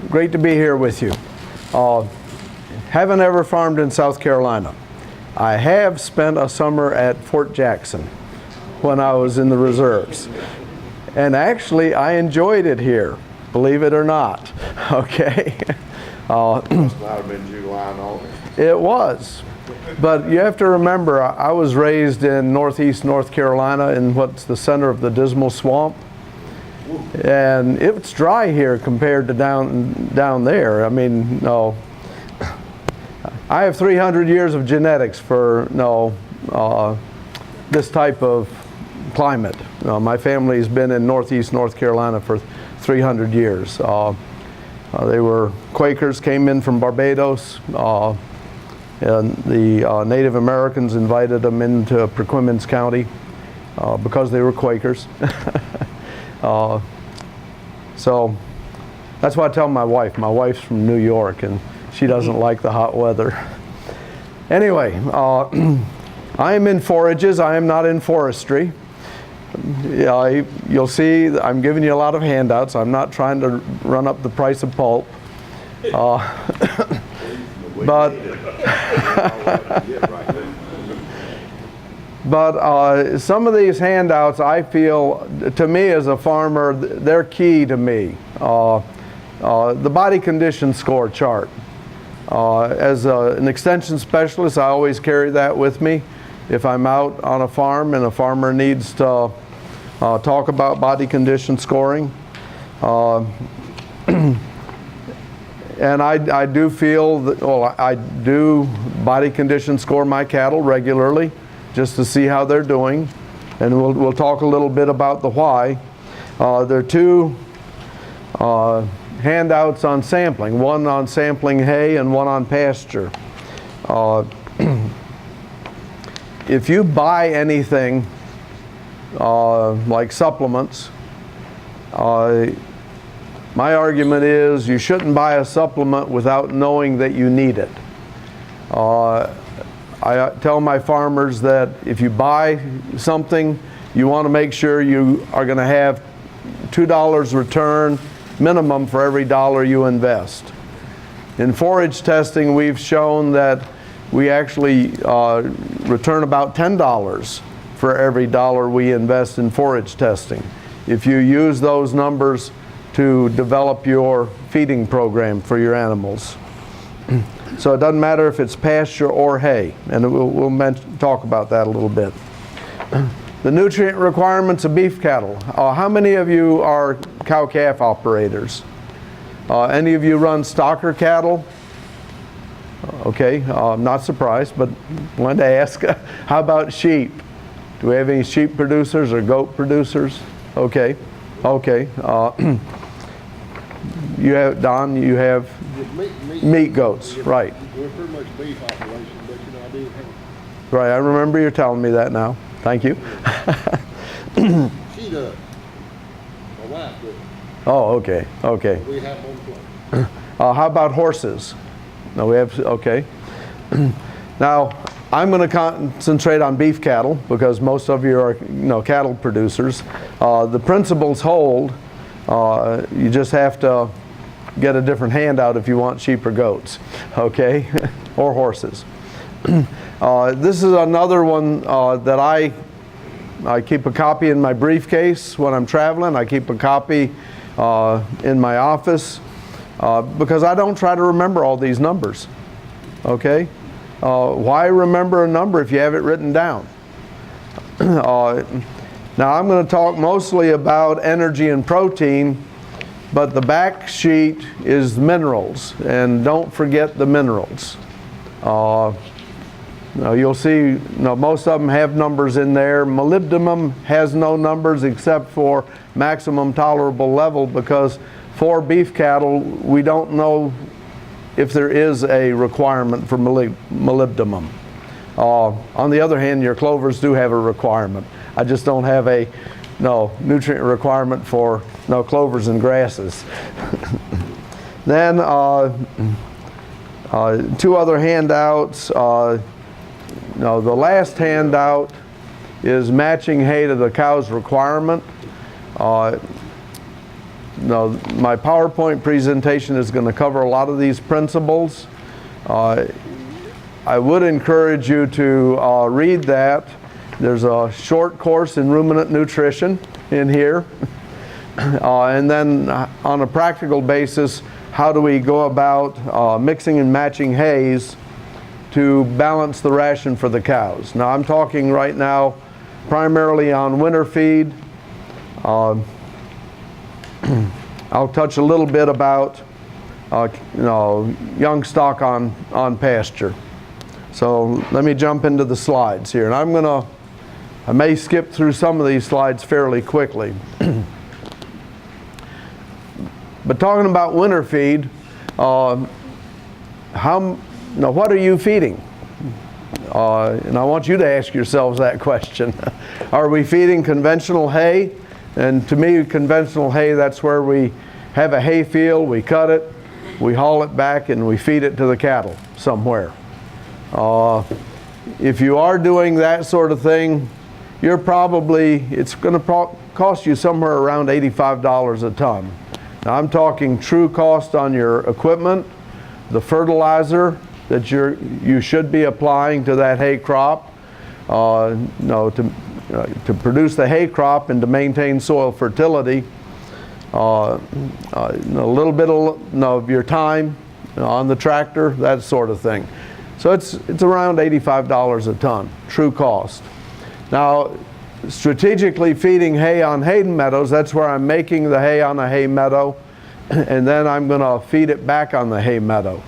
Great to be here with you. Haven't ever farmed in South Carolina. I have spent a summer at Fort Jackson when I was in the reserves. And actually, I enjoyed it here, believe it or not. Okay. Must not have been July and August. It was. But you have to remember, I was raised in northeast North Carolina in what's the center of the Dismal Swamp. And it's dry here compared to down there. I mean, no. I have 300 years of genetics for this type of climate. My family's been in northeast North Carolina for 300 years. They were Quakers, came in from Barbados, and the Native Americans invited them into Perquimans County because they were Quakers. So that's what I tell my wife. My wife's from New York, and she doesn't like the hot weather. Anyway, I am in forages. I am not in forestry. You'll see I'm giving you a lot of handouts. I'm not trying to run up the price of pulp. But some of these handouts, I feel, to me as a farmer, they're key to me. The body condition score chart. As an extension specialist, I always carry that with me. If I'm out on a farm and a farmer needs to talk about body condition scoring. And I do feel that, well, I do body condition score my cattle regularly just to see how they're doing. And we'll talk a little bit about the why. There are two handouts on sampling, one on sampling hay and one on pasture. If you buy anything like supplements, my argument is you shouldn't buy a supplement without knowing that you need it. I tell my farmers that if you buy something, you want to make sure you are going to have $2 return minimum for every dollar you invest. In forage testing, we've shown that we actually return about $10 for every dollar we invest in forage testing, if you use those numbers to develop your feeding program for your animals. So it doesn't matter if it's pasture or hay, and we'll talk about that a little bit. The nutrient requirements of beef cattle. How many of you are cow-calf operators? Any of you run stocker cattle? Okay, I'm not surprised, but wanted to ask, how about sheep? Do we have any sheep producers or goat producers? Okay, okay. You have, Don, you have meat goats, right. We're pretty much beef operation, but you know, I do have. Right, I remember you telling me that now. Thank you. She does. My wife does. Oh, okay, okay. We have on the floor. How about horses? No, we have, okay. Now, I'm going to concentrate on beef cattle because most of you are, cattle producers. The principles hold. You just have to get a different handout if you want sheep or goats, okay, or horses. This is another one that I keep a copy in my briefcase when I'm traveling. I keep a copy in my office because I don't try to remember all these numbers, okay? Why remember a number if you have it written down? Now I'm going to talk mostly about energy and protein, but the back sheet is minerals, and don't forget the minerals. You'll see most of them have numbers in there. Molybdenum has no numbers except for maximum tolerable level because for beef cattle we don't know if there is a requirement for molybdenum. On the other hand, your clovers do have a requirement. I just don't have a nutrient requirement for clovers and grasses. Then two other handouts. The last handout is matching hay to the cow's requirement. no, my PowerPoint presentation is going to cover a lot of these principles. I would encourage you to read that. There's a short course in ruminant nutrition in here. And then on a practical basis, how do we go about mixing and matching hays to balance the ration for the cows. Now I'm talking right now primarily on winter feed. I'll touch a little bit about young stock on pasture. So let me jump into the slides here, and I may skip through some of these slides fairly quickly. But talking about winter feed, what are you feeding? And I want you to ask yourselves that question. Are we feeding conventional hay? And to me, conventional hay, that's where we have a hay field, we cut it, we haul it back, and we feed it to the cattle somewhere. If you are doing that sort of thing, it's going to cost you somewhere around $85 a ton. Now I'm talking true cost on your equipment, the fertilizer that you should be applying to that hay crop, to produce the hay crop and to maintain soil fertility, a little bit of your time on the tractor, that sort of thing. So it's around $85 a ton, true cost. Now, strategically feeding hay on hay meadows, that's where I'm making the hay on a hay meadow, and then I'm going to feed it back on the hay meadow.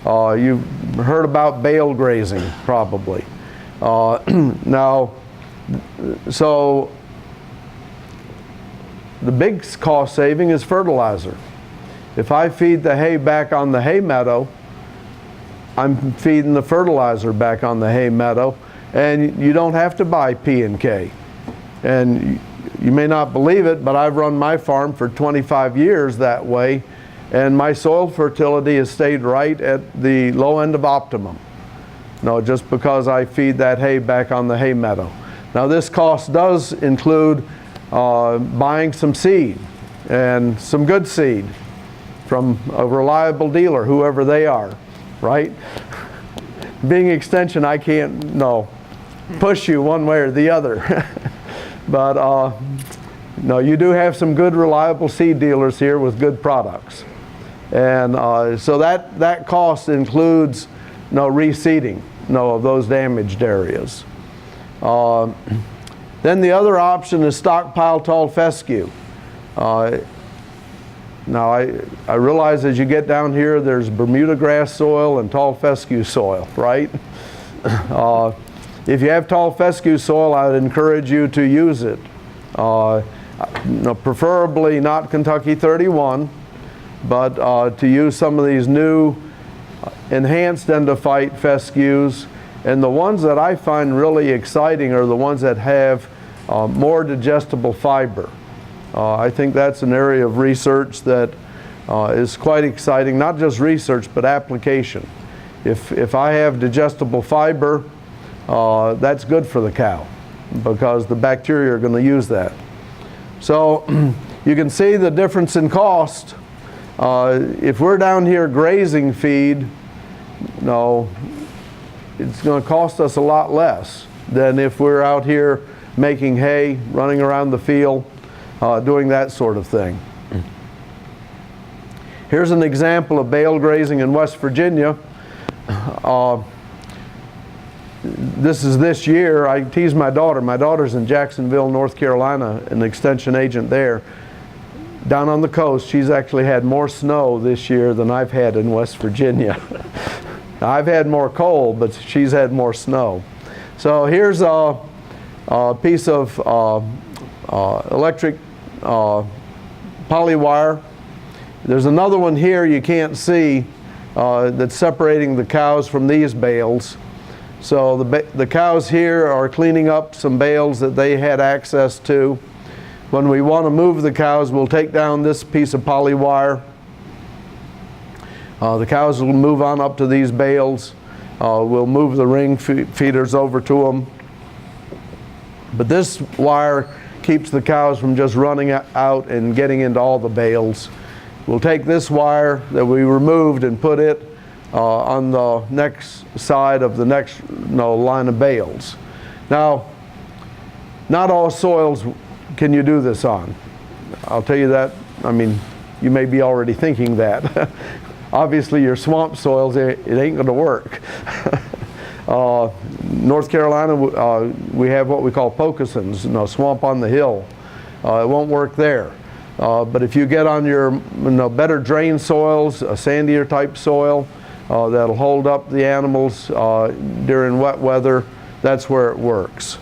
You've heard about bale grazing, probably. So the big cost saving is fertilizer. If I feed the hay back on the hay meadow, I'm feeding the fertilizer back on the hay meadow, and you don't have to buy P&K. And you may not believe it, but I've run my farm for 25 years that way, and my soil fertility has stayed right at the low end of optimum. Just because I feed that hay back on the hay meadow. Now this cost does include buying some seed, and some good seed from a reliable dealer, whoever they are, right? Being extension, I can't push you one way or the other. But you do have some good reliable seed dealers here with good products. And so that cost includes reseeding of those damaged areas. Then the other option is stockpile tall fescue. Now I realize as you get down here there's Bermuda grass soil and tall fescue soil, right? If you have tall fescue soil, I would encourage you to use it. Preferably not Kentucky 31, but to use some of these new enhanced endophyte fescues. And the ones that I find really exciting are the ones that have more digestible fiber. I think that's an area of research that is quite exciting, not just research, but application. If I have digestible fiber, that's good for the cow because the bacteria are going to use that. So you can see the difference in cost. If we're down here grazing feed, it's going to cost us a lot less than if we're out here making hay, running around the field, doing that sort of thing. Here's an example of bale grazing in West Virginia. This is this year. I tease my daughter. My daughter's in Jacksonville, North Carolina, an extension agent there. Down on the coast, she's actually had more snow this year than I've had in West Virginia. I've had more cold, but she's had more snow. So here's a piece of electric polywire. There's another one here you can't see that's separating the cows from these bales. So the cows here are cleaning up some bales that they had access to. When we want to move the cows, we'll take down this piece of polywire. The cows will move on up to these bales. We'll move the ring feeders over to them. But this wire keeps the cows from just running out and getting into all the bales. We'll take this wire that we removed and put it on the next side of the next line of bales. Now, not all soils can you do this on. I'll tell you that. I mean, you may be already thinking that. Obviously, your swamp soils, it ain't going to work. North Carolina, we have what we call Pocusons, swamp on the hill. It won't work there. But if you get on your better drain soils, a sandier type soil that'll hold up the animals during wet weather, that's where it works.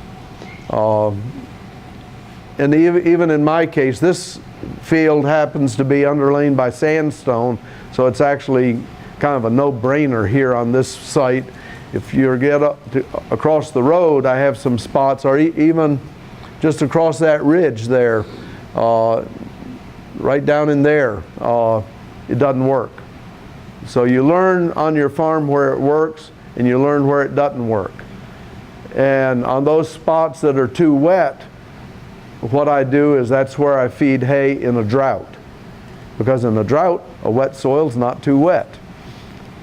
And even in my case, this field happens to be underlain by sandstone, so it's actually kind of a no-brainer here on this site. If you get up to, across the road, I have some spots, or even just across that ridge there, right down in there, it doesn't work. So you learn on your farm where it works, and you learn where it doesn't work. And on those spots that are too wet, what I do is that's where I feed hay in a drought. Because in a drought, a wet soil's not too wet.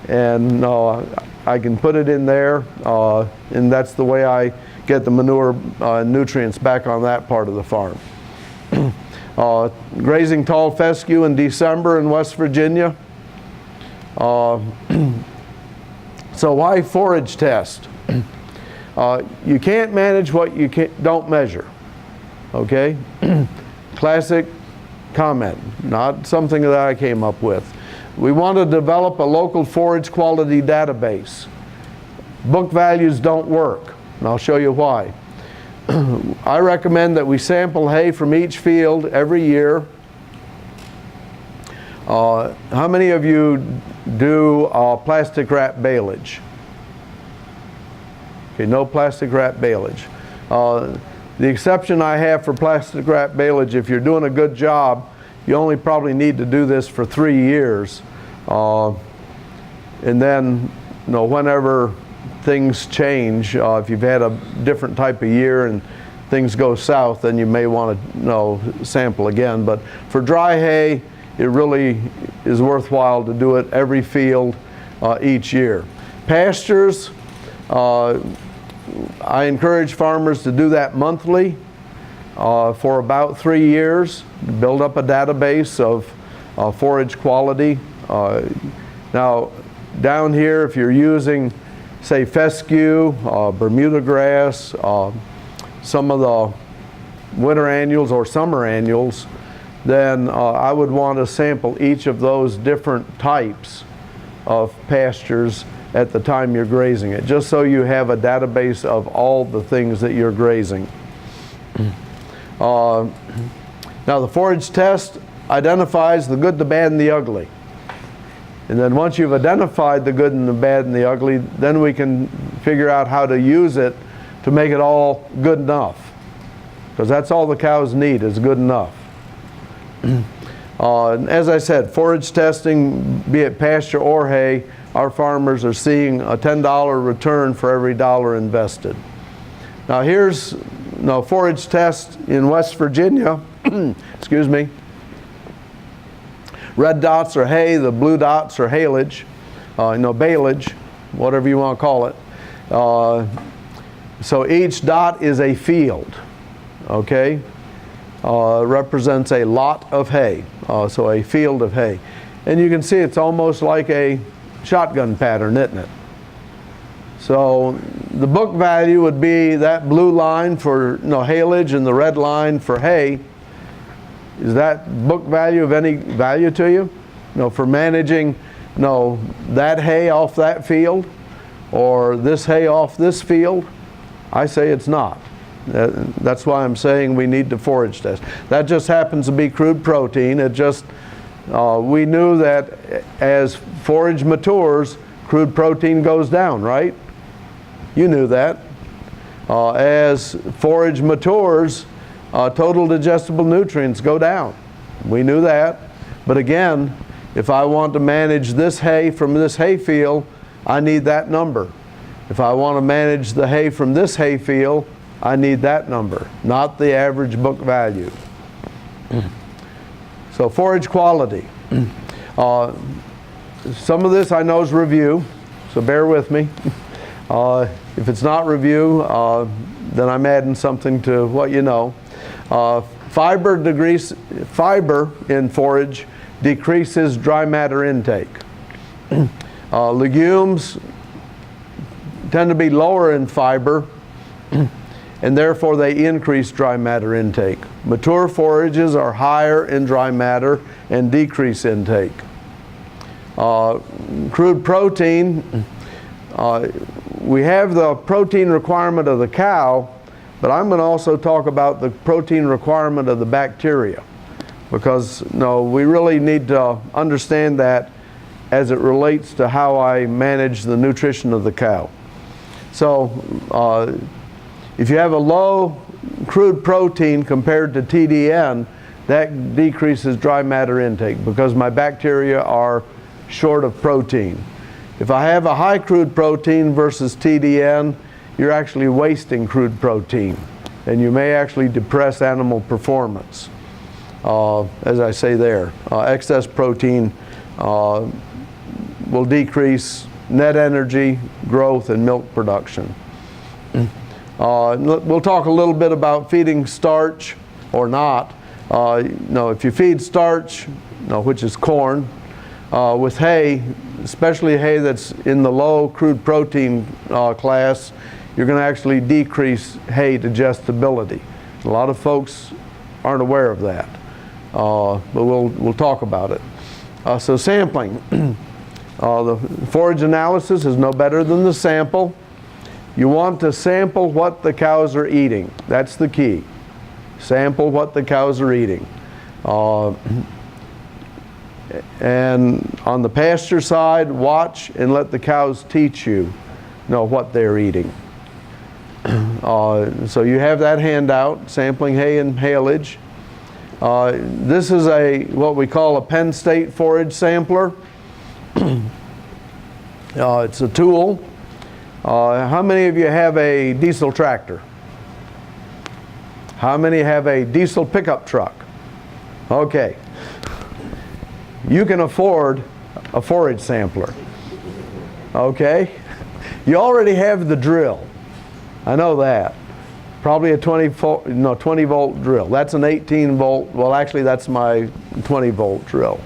And I can put it in there, and that's the way I get the manure nutrients back on that part of the farm. Grazing tall fescue in December in West Virginia. So why forage test? You can't manage what you don't measure. Okay? Classic comment, not something that I came up with. We want to develop a local forage quality database. Book values don't work, and I'll show you why. I recommend that we sample hay from each field every year. How many of you do plastic wrap baleage? Okay, no plastic wrap baleage. The exception I have for plastic wrap baleage, if you're doing a good job, you only probably need to do this for 3 years. And then, whenever things change, if you've had a different type of year and things go south, then you may want to sample again. But for dry hay, it really is worthwhile to do it every field each year. Pastures, I encourage farmers to do that monthly for about 3 years, build up a database of forage quality. Now, down here, if you're using, say, fescue, Bermuda grass, some of the winter annuals or summer annuals, then I would want to sample each of those different types of pastures at the time you're grazing it, just so you have a database of all the things that you're grazing. Now the forage test identifies the good, the bad, and the ugly. And then once you've identified the good and the bad and the ugly, then we can figure out how to use it to make it all good enough. Because that's all the cows need, is good enough. As I said, forage testing, be it pasture or hay, our farmers are seeing a $10 return for every dollar invested. Now here's forage test in West Virginia. Excuse me. Red dots are hay, the blue dots are haylage, baleage, whatever you want to call it. So each dot is a field, okay? Represents a lot of hay, so a field of hay. And you can see it's almost like a shotgun pattern, isn't it? So the book value would be that blue line for haylage and the red line for hay. Is that book value of any value to you? For managing that hay off that field or this hay off this field? I say it's not. That's why I'm saying we need to forage test. That just happens to be crude protein. It just, we knew that as forage matures, crude protein goes down, right? You knew that. As forage matures, total digestible nutrients go down. We knew that. But again, if I want to manage this hay from this hay field, I need that number. If I want to manage the hay from this hay field, I need that number, not the average book value. So forage quality. Some of this I know is review, so bear with me. If it's not review, then I'm adding something to what you know. Fiber in forage decreases dry matter intake. Legumes tend to be lower in fiber, and therefore they increase dry matter intake. Mature forages are higher in dry matter and decrease intake. Crude protein, we have the protein requirement of the cow, but I'm going to also talk about the protein requirement of the bacteria, because we really need to understand that as it relates to how I manage the nutrition of the cow. So if you have a low crude protein compared to TDN, that decreases dry matter intake because my bacteria are short of protein. If I have a high crude protein versus TDN, you're actually wasting crude protein, and you may actually depress animal performance. As I say there, excess protein will decrease net energy, growth, and milk production. We'll talk a little bit about feeding starch or not. If you feed starch, which is corn, with hay, especially hay that's in the low crude protein class, you're going to actually decrease hay digestibility. A lot of folks aren't aware of that, but we'll talk about it. So sampling. The forage analysis is no better than the sample. You want to sample what the cows are eating. That's the key. Sample what the cows are eating. And on the pasture side, watch and let the cows teach you what they're eating. So you have that handout, sampling hay and haylage. This is what we call a Penn State forage sampler. It's a tool. How many of you have a diesel tractor? How many have a diesel pickup truck? Okay. You can afford a forage sampler. Okay? You already have the drill. I know that. Probably a 20 volt drill. That's an 18 volt. Well, actually, that's my 20 volt drill.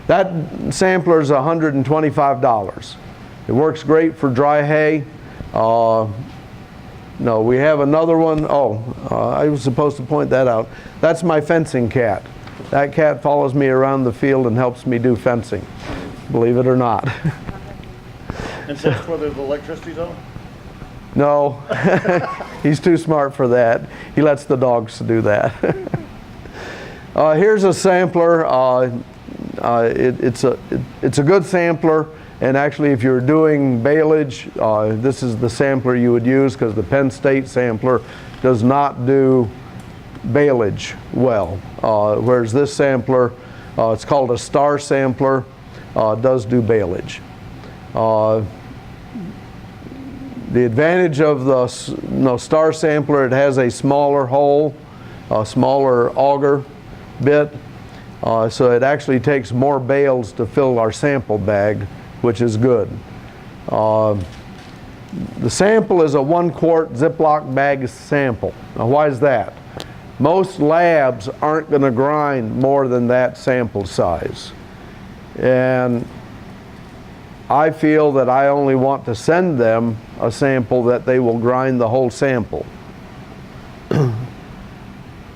That sampler is $125. It works great for dry hay. We have another one. I was supposed to point that out. That's my fencing cat. That cat follows me around the field and helps me do fencing, believe it or not. And that's whether the electricity's on? No, he's too smart for that. He lets the dogs do that. Here's a sampler. It's a good sampler, and actually if you're doing baleage, this is the sampler you would use, because the Penn State sampler does not do baleage well, whereas this sampler, it's called a star sampler, does do baleage. The advantage of the star sampler, it has a smaller hole, a smaller auger bit, so it actually takes more bales to fill our sample bag, which is good. The sample is a 1 quart Ziploc bag sample. Now why is that? Most labs aren't going to grind more than that sample size. And I feel that I only want to send them a sample that they will grind the whole sample.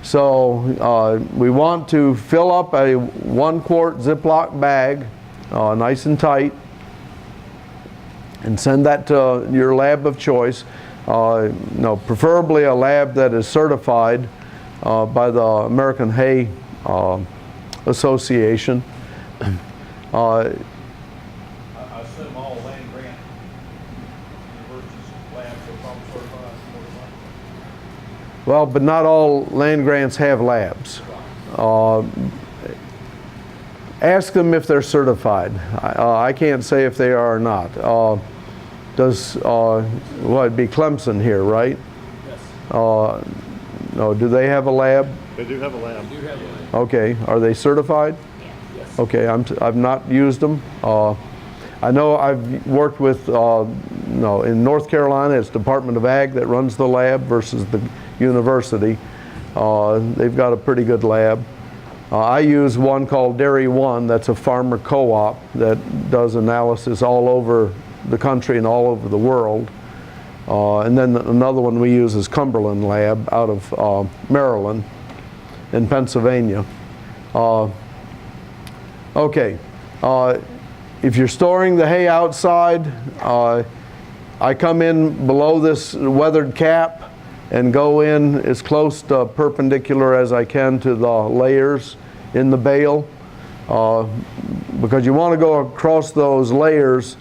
So we want to fill up a 1 quart Ziploc bag, nice and tight, and send that to your lab of choice. Preferably a lab that is certified by the American Hay Association. I assume all land grant universities, labs are probably certified. Well, but not all land grants have labs. Ask them if they're certified. I can't say if they are or not. Does, well, it'd be Clemson here, right? Yes. No, do they have a lab? They do have a lab. Do have one. Okay, are they certified? Yes. Okay, I've not used them. I know I've worked with, no, in North Carolina, it's Department of Ag that runs the lab versus the university. They've got a pretty good lab. I use one called Dairy One, that's a farmer co-op that does analysis all over the country and all over the world. And then another one we use is Cumberland Lab out of Maryland and Pennsylvania. Okay, if you're storing the hay outside, I come in below this weathered cap and go in as close to perpendicular as I can to the layers in the bale, because you want to go across those layers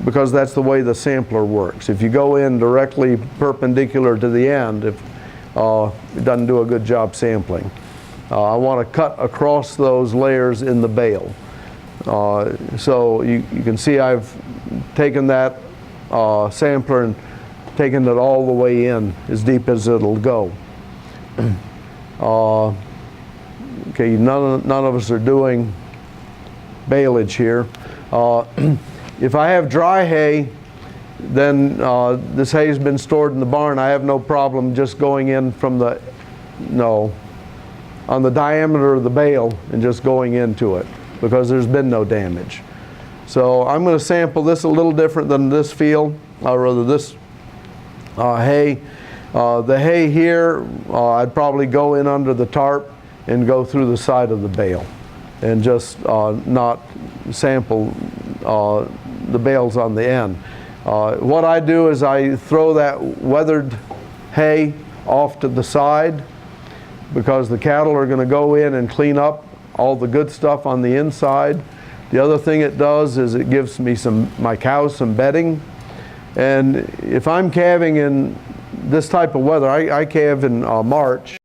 because that's the way the sampler works. If you go in directly perpendicular to the end, it doesn't do a good job sampling. I want to cut across those layers in the bale. So you can see I've taken that sampler and taken it all the way in as deep as it'll go. Okay, none of us are doing baleage here. If I have dry hay, then this hay has been stored in the barn. I have no problem just going in from the, on the diameter of the bale and just going into it because there's been no damage. So I'm going to sample this a little different than this field, or rather this hay. The hay here, I'd probably go in under the tarp and go through the side of the bale and just not sample the bales on the end. What I do is I throw that weathered hay off to the side because the cattle are going to go in and clean up all the good stuff on the inside. The other thing it does is it gives me my cows some bedding. And if I'm calving in this type of weather, I calve in March,